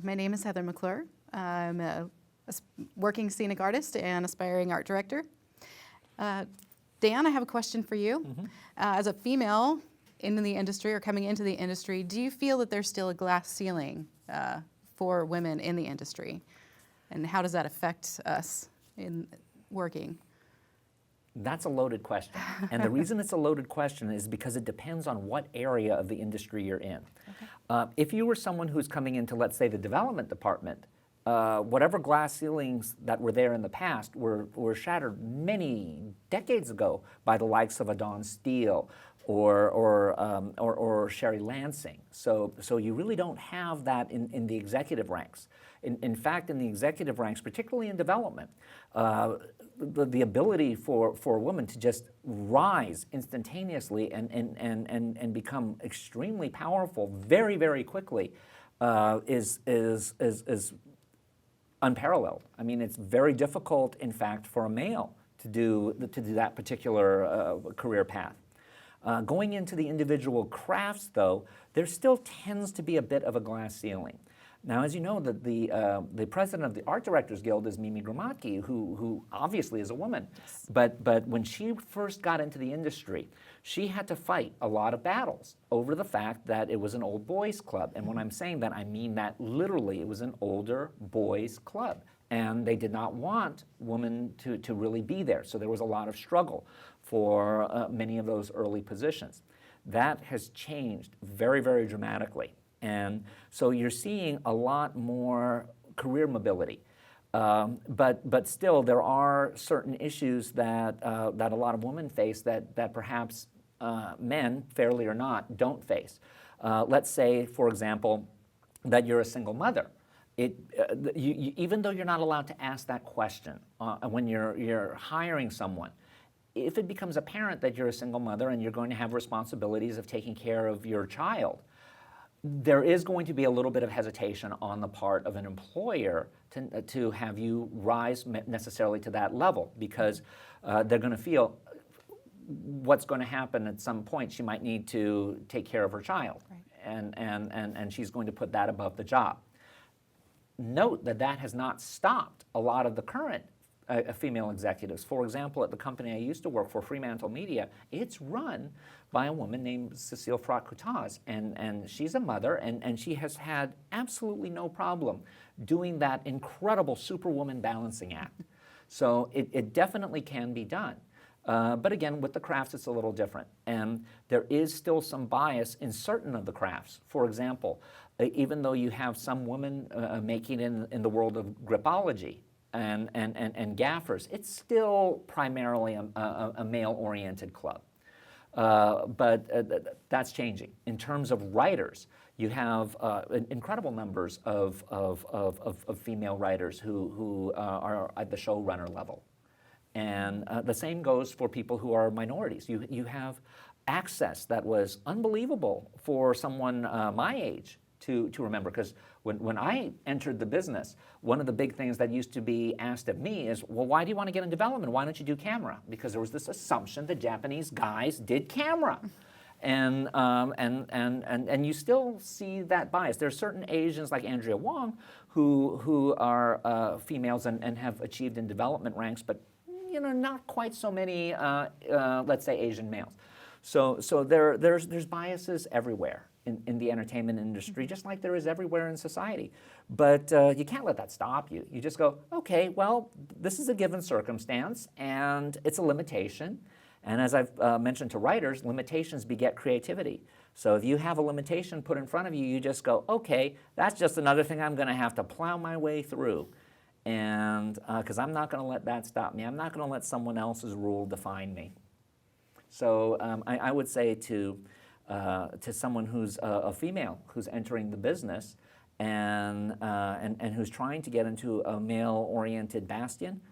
My name is Heather McClure. I'm a working scenic artist and aspiring art director. Dan, I have a question for you. Mm-hmm. As a female in the industry or coming into the industry, do you feel that there's still a glass ceiling for women in the industry? And how does that affect us in working? That's a loaded question. And the reason it's a loaded question is because it depends on what area of the industry you're in. Okay. If you were someone who's coming into, let's say, the development department, whatever glass ceilings that were there in the past were shattered many decades ago by the likes of a Dawn Steele or Sherry Lansing. So you really don't have that in the executive ranks. In fact, in the executive ranks, particularly in development, the ability for a woman to just rise instantaneously and become extremely powerful very, very quickly is unparalleled. I mean, it's very difficult, in fact, for a male to do that particular career path. Going into the individual crafts, though, there still tends to be a bit of a glass ceiling. Now, as you know, the president of the Art Directors Guild is Mimi Gromadki, who obviously is a woman. Yes. But when she first got into the industry, she had to fight a lot of battles over the fact that it was an old boys club. And when I'm saying that, I mean that literally it was an older boys club. And they did not want women to really be there. So there was a lot of struggle for many of those early positions. That has changed very, very dramatically. And so you're seeing a lot more career mobility. But still, there are certain issues that a lot of women face that perhaps men, fairly or not, don't face. Let's say, for example, that you're a single mother. Even though you're not allowed to ask that question when you're hiring someone, if it becomes apparent that you're a single mother and you're going to have responsibilities of taking care of your child, there is going to be a little bit of hesitation on the part of an employer to have you rise necessarily to that level, because they're going to feel what's going to happen at some point. She might need to take care of her child, right. and she's going to put that above the job. Note that that has not stopped a lot of the current female executives. For example, at the company I used to work for, Fremantle Media, it's run by a woman named Cecile Frot-Coutaz, and she's a mother, and she has had absolutely no problem doing that incredible superwoman balancing act. So it definitely can be done. But again, with the crafts, it's a little different. And there is still some bias in certain of the crafts. For example, even though you have some women making it in the world of gripology and gaffers, it's still primarily a male-oriented club. But that's changing. In terms of writers, you have incredible numbers of female writers who are at the showrunner level. And the same goes for people who are minorities. You have access that was unbelievable for someone my age to remember, because when I entered the business, one of the big things that used to be asked of me is, well, why do you want to get in development? Why don't you do camera? Because there was this assumption that Japanese guys did camera. And you still see that bias. There are certain Asians like Andrea Wong who are females and have achieved in development ranks, but not quite so many, let's say, Asian males. So there's biases everywhere in the entertainment industry, just like there is everywhere in society. But you can't let that stop you. You just go, okay, well, this is a given circumstance, and it's a limitation. And as I've mentioned to writers, limitations beget creativity. So if you have a limitation put in front of you, you just go, okay, that's just another thing I'm going to have to plow my way through. And because I'm not going to let that stop me. I'm not going to let someone else's rule define me. So I would say to someone who's a female who's entering the business and who's trying to get into a male-oriented bastion,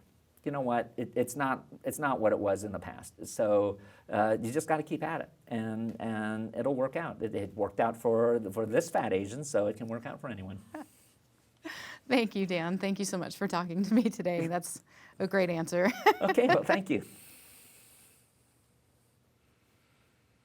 you know what? It's not what it was in the past. So you just got to keep at it, and it'll work out. It worked out for this fat Asian, so it can work out for anyone. Thank you, Dan. Thank you so much for talking to me today. That's a great answer. Okay, well, thank you.